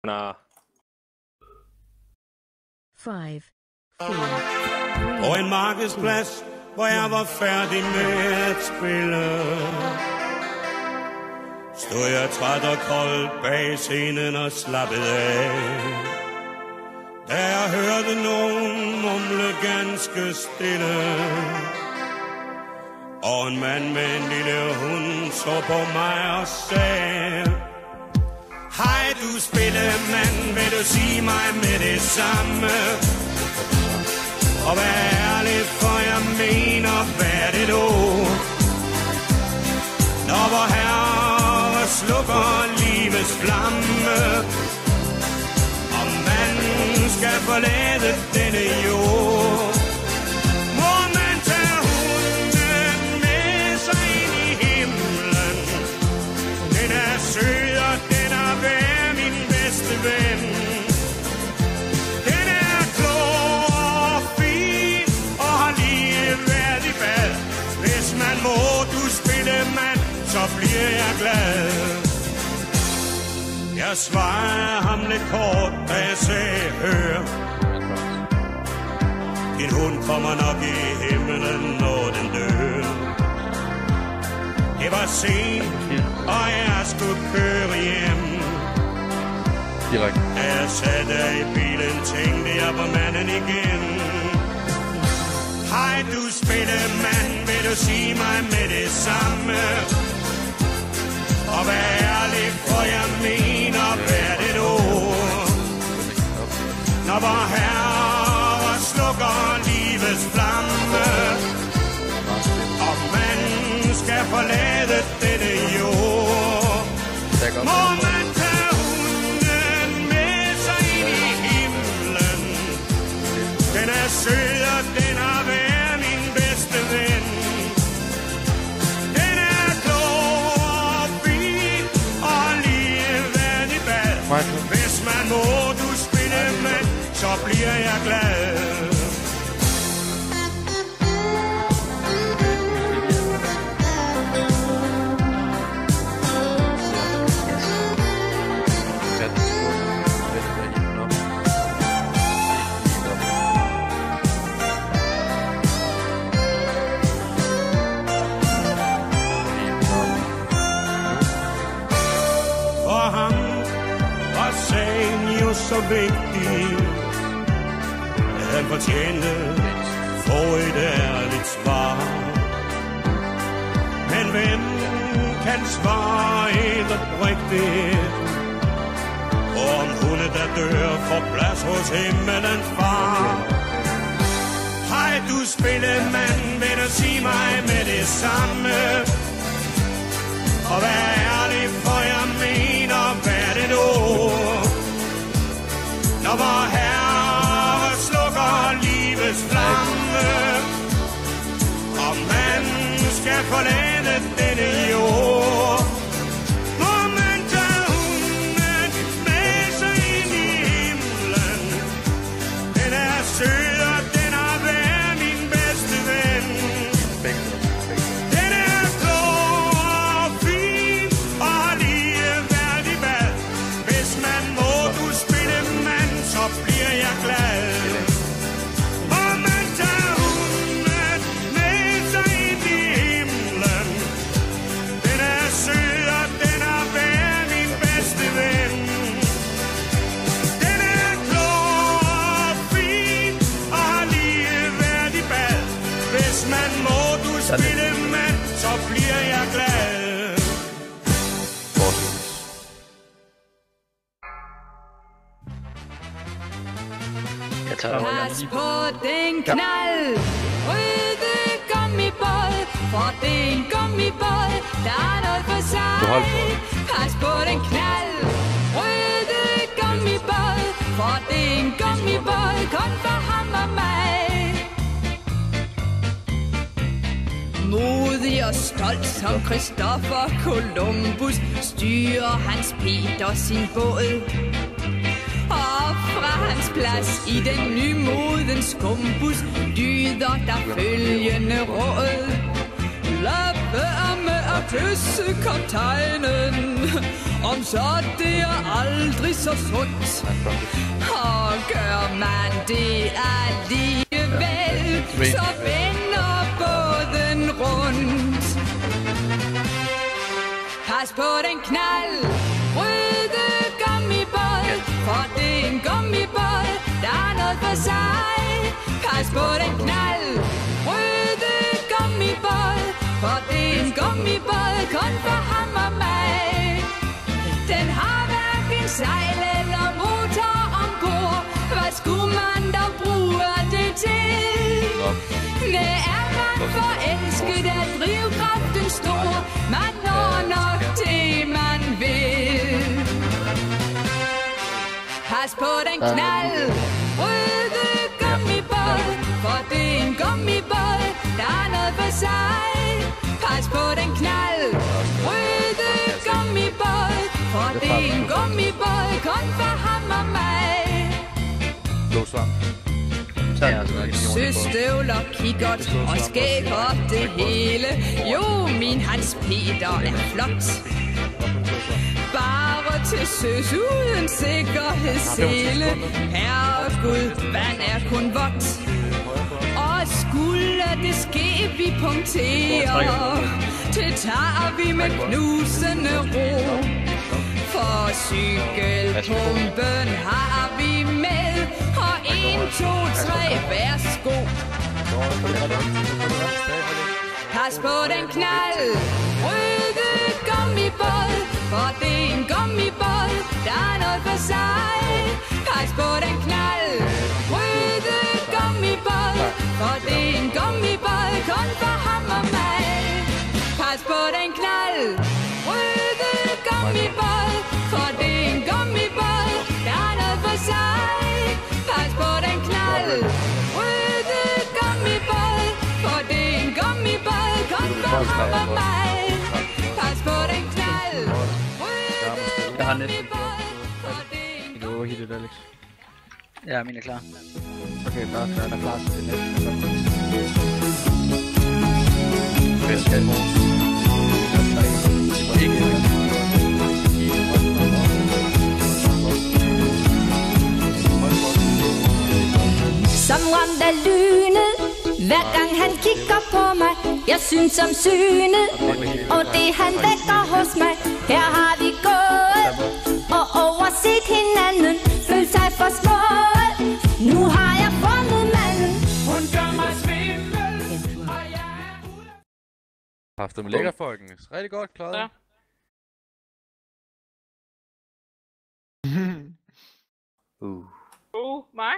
Nå. 5, 4, 3. På en markedsplads, hvor jeg var færdig med at spille, stod jeg træt og kold bag scenen og slappede af. Da jeg hørte nogen mumle ganske stille, og en mand med en lille hund så på mig og sagde: hej du spillemand, vil du sige mig med det samme? Og vær ærlig, for jeg mener, hvad det du? Når vor herre slukker livets flamme, og man skal forlade denne jord, må man tage hunden med sig ind i himlen. Den er sød, og den er værd, min bedste ven. Den er klog og fin, og har lige været i bad. Hvis man må, du spille mand, så bliver jeg glad. Jeg svarede ham lidt kort, da jeg sagde: hør, din hund kommer nok i himlen, når den dør. Det var sent, og jeg skulle køre hjem. Da jeg satte i bilen, tænkte jeg på manden igen. Hej du spillemand, vil du sige mig med det samme? Og vær ærlig, for jeg mener, hvad det du? Når vor herre slukker livets flamme, og man skal forlade denne jord, må man tage hunden med sig ind i himlen. Den er sød, og den er værd, min bedste ven. Den er klog og fin, og lige været i bad. Hvis man må, du spille mand, så bliver jeg glad. For ham var sagen jo så vigtig, at han fortjente få et ærligt svar. Men hvem kan svare helt oprigtigt, om hunde der dør får plads hos himmelens far? Hej du spillemand, vil du sige mig med det samme? Og vær ærlig, for jeg mener, hvad det du? Når vor herre slukker livets flamme, og man skal forlade denne jord, må man tage hunden med sig ind i himlen. Den er sød, og den er værd, min bedste ven. Den er klog og fin, og har lige været i bad. Hvis man må, du spille mand, så bliver jeg glad. Og man tager hunden med sig ind i himlen. Den er sød, og den er værd, min bedste ven. Den er klog og fin, og har lige været i bad. Hvis man må, du spille mand, så bliver jeg glad. Jeg tager Pas på den knald, røde gummibåd, for det er en gummibåd, der er noget for sig. Pas på den knald, røde gummibåd, for det er en gummibåd, kun for ham og mig. Modig og stolt som Christopher Columbus, styrer Hans Peter sin båd. Og fra hans plads i den nymoden skumbus lyder der følgende råd: lad være med at kysse kaptajnen, om så det er aldrig så sundt. Og gør man det alligevel, så vender båden rundt. Pas på den knald, røde gummibåd, for det er en gummibåd, der er noget for sig. Pas på den knald, røde gummibåd, for det er en gummibåd, kun for ham og mig. Den har hverken sejl eller motor ombord, hvad skulle man dog bruge det til? Næh, er man forelsket, er drivkraften stor, man når nok det, man vil. Pas på den knald, røde gummibåd, for det er en gummibåd, der er noget for sig. Pas på den knald, røde gummibåd, for det er en gummibåd, kun for ham og mig. Søstøvler, kikkert og skæg og det hele. Jo, min Hans Peter er flot. Bare til søs uden sikkerhedssele. Herregud, vand er kun vådt. Og skulle det ske, vi punkterer, det tager vi med knusende ro. For cykelpumpen har vi med, og 1, 2, 3, værsgo. Pas på den knald, røde gummibåd, for det er en gummibåd, der er noget for sig. Pas på den knald, røde gummibåd, for det er en gummibåd, kun for ham og mig. Pas på den knald, røde gummibåd, for det er en gummibåd, der er noget for sig. Pas på den knald, røde gummibåd, for det er en gummibåd, kun for ham og mig. Pas på den knald, røde gummibåd, for det er en Du overhittet, Alex. Ja, min er klar. Okay, bare så er der klar til det næste. Jeg skal Som ramt af lynet, hver gang han kigger på mig. Jeg synes som synet, og det han vækker hos mig. Her har vi gået og overset hinanden, følt sig for små. Nu har jeg fundet manden. Hun gør mig svimmel, og jeg er ude. Haft dem lækker, folkens. Rigtig godt klaret. Mig?